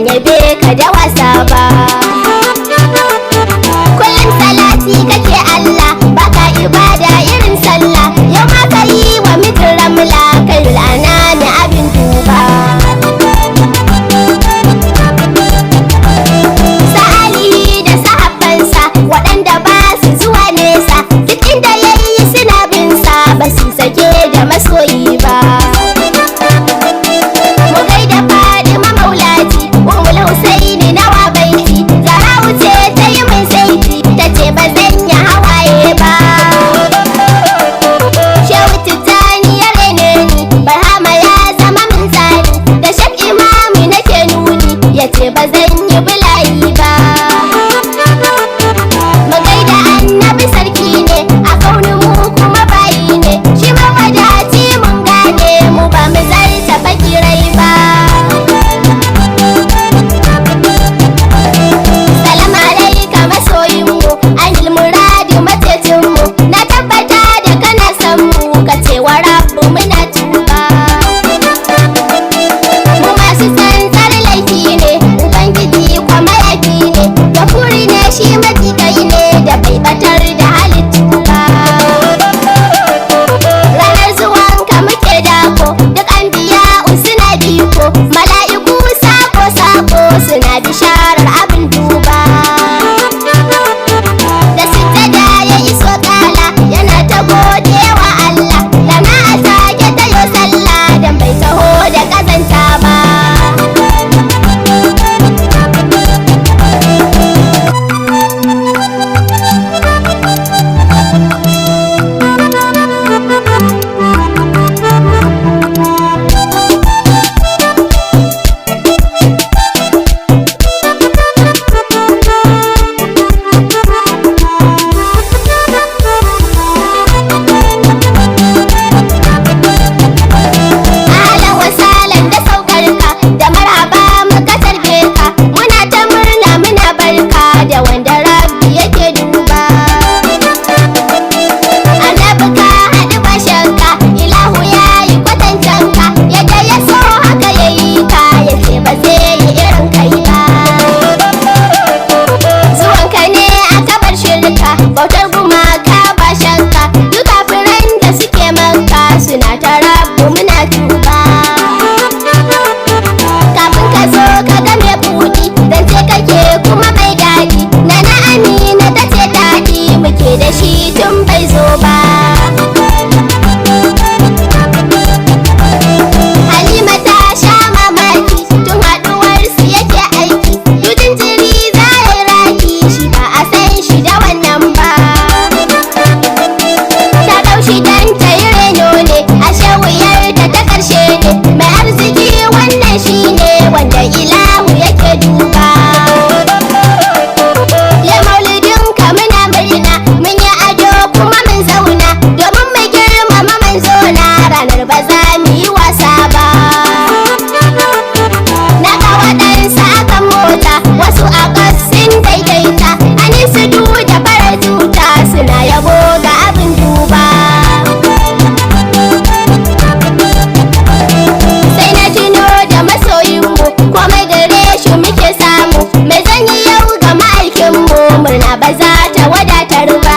yabe ka da wasa ba. Kullum salati kake Allah, baka ibada irin sallah. Yau ma ka yi wa mijin ramla, kai lana na abin duba. Sa'alihi da sahabbansa waɗanda ba su zuwa nesa, duk inda yayi suna bin sa, ba su sake da masoyi ba. Mu gaida Fadima Maulati, Ummul Husaini nawa baiti, Zara wuce ta yi min saiti, ta ce ba zan yi hawaye ba. Shehu Tijjani ya rene ni, Barhama ya zama min tsani, da Shek Imami nake nuni, ya ce ba zan yi bulayi ba. Mu gaida Annabi sarki ne, a kaunin mu kuma bayi ne, shi mawadaci mun gane, mu ba mu zarta fakirai ba. Salam alaika masoyinmu, anil muradi macecinmu, na tabbata da kana san mu, ka ce wa rabbu muna tuba. Mu masu tsantsar laifi ne, ubangiji kwa mayafi ne, gafuri ne shi majikai ne, da bai batar da halittu ba. Ranar zuwanka muke dako, duk an biya suna biko, mala'iku sako-sako suna bisharar abin duba. Da sujjada ya iso kala, yana ta godewa Allah, lana a sake tayo sallah, dan bai taho da kazanta ba. Ahlan wa sahlan da saukarka, da marhaba muka tarbe ka, muna ta murna muna barka da wanda Rabbi yake duba. Annabi ka haɗu ba shakka, ilahu ya yi kwatancanka, yadda ya so haka ya yi ka, ya ce ba zai yi irin kai ba. Zuwanka ne aka bar shirka, bautar gumaka ba shakka, duk kafiran da suke maka suna ta Rabbu muna tuba. Kafin ka zo ka ga mai buɗi, zance kake kuma mai daɗi, Nana Amina ta ce daɗi muke da shi tun bai zo ba. Halima ta sha mamaki, tun haɗuwar su yake aiki, dudin jiri za ya yi raki, shi ba a san shi da wannan ba. Ta ɗau shi dan ta yi reno ne, ashe wuyar ta ta ƙarshe ne, mai arziki wannan shi ne wanda ilahu yake duba. Ya maulidin ka muna murna, mun yi ado kuma mun zauna, domin mu girmama manzo na, ranar ba za mu yi wasa ba. Na ga waɗansu akan mota, wasu a ƙas sun daidaita, anisu du da farar tuta suna yabo ga abin duba. Sai na tuno da masoyinmu, komai gare shi muke samu, mai zanyi yau ga ma'aikinmu, murna ba za ta wadatar ba.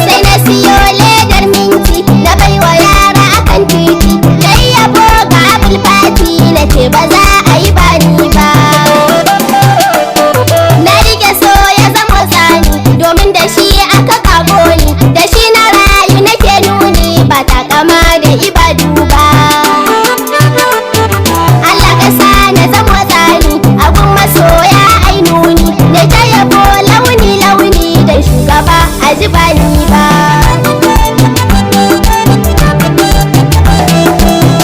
Sai na siyo ledar minti, na baiwa yara akan titi, na yi yabo ga abul fati, na ce ba za a yi bani ba. Na rike so ya zama tsani, domin da shi aka kago ni, da shi na rayu nake nuni, ba takama da ibadu ba. Allah ka sa na zama tsani, abun masoya ai nuni, na ta yabo launi-launi, dan shugaba a ji ba ni ba.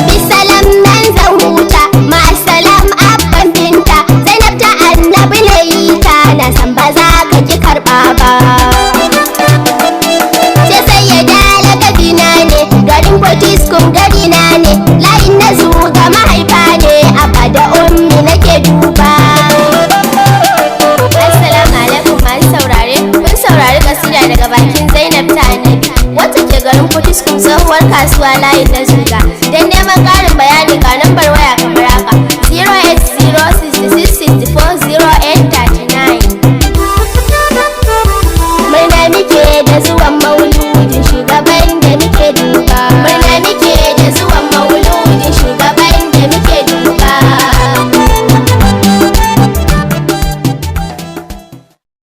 Bisalam nan zan huta, ma'asalam abban binta, Zainab ta Annabi na yi ta, na san ba za ka ki karɓa ba. Ce sai ya dala gabina ne, garin Potiskum garina ne, layin na zuga mahaifa ne, abba da ummi nake duba. Assalamu alaikum masu saurare, kun saurari kasida daga bakin Zainab ta Annabi, wacce ke garin Potiskum tsohuwar kasuwa layin